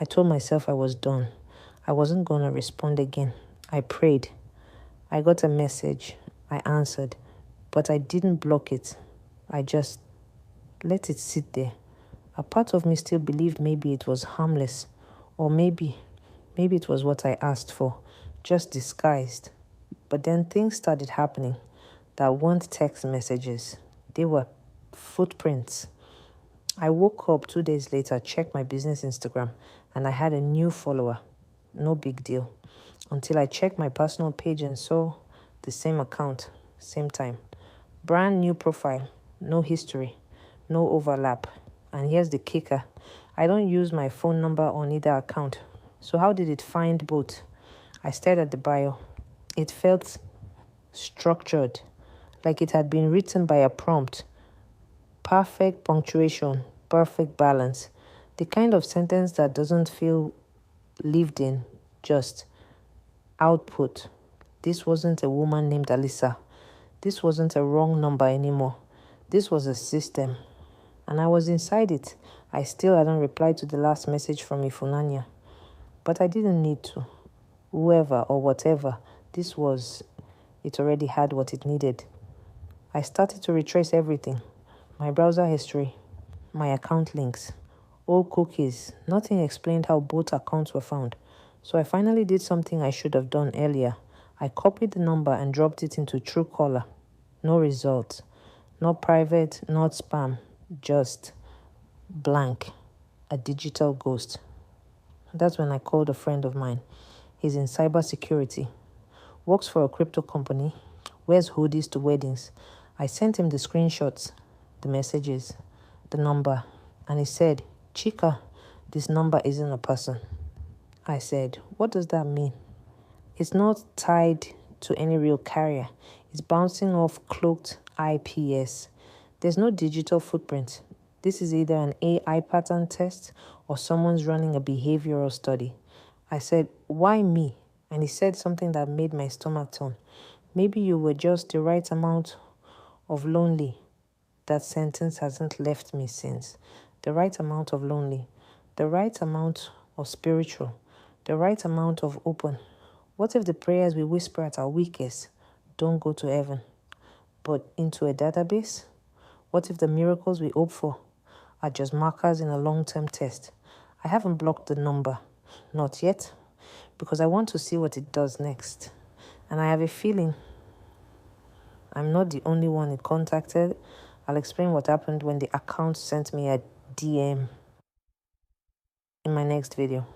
I told myself I was done. I wasn't going to respond again. I prayed. I got a message. I answered. But I didn't block it. I just let it sit there. A part of me still believed maybe it was harmless. Or maybe it was what I asked for, just disguised. But then things started happening that weren't text messages. They were footprints. I woke up 2 days later, checked my business Instagram, and I had a new follower. No big deal. Until I checked my personal page and saw the same account, same time. Brand new profile, no history, no overlap. And here's the kicker. I don't use my phone number on either account. So how did it find both? I stared at the bio. It felt structured, like it had been written by a prompt. Perfect punctuation, perfect balance. The kind of sentence that doesn't feel lived in, just output. This wasn't a woman named Alisa. This wasn't a wrong number anymore. This was a system. And I was inside it. I still hadn't replied to the last message from Ifunanya. But I didn't need to. Whoever or whatever this was, it already had what it needed. I started to retrace everything. My browser history, my account links, old cookies. Nothing explained how both accounts were found. So I finally did something I should have done earlier. I copied the number and dropped it into Truecaller. No results. Not private, not spam. Just blank. A digital ghost. That's when I called a friend of mine. He's in cybersecurity. Works for a crypto company. Wears hoodies to weddings. I sent him the screenshots, the messages, the number. And he said, Chika, this number isn't a person. I said, what does that mean? It's not tied to any real carrier. It's bouncing off cloaked IPS. There's no digital footprint. This is either an AI pattern test or someone's running a behavioral study. I said, why me? And he said something that made my stomach turn. Maybe you were just the right amount of lonely. That sentence hasn't left me since. The right amount of lonely. The right amount of spiritual. The right amount of open. What if the prayers we whisper at our weakest don't go to heaven, but into a database? What if the miracles we hope for are just markers in a long-term test? I haven't blocked the number. Not yet. Because I want to see what it does next. And I have a feeling I'm not the only one it contacted. I'll explain what happened when the account sent me a DM in my next video.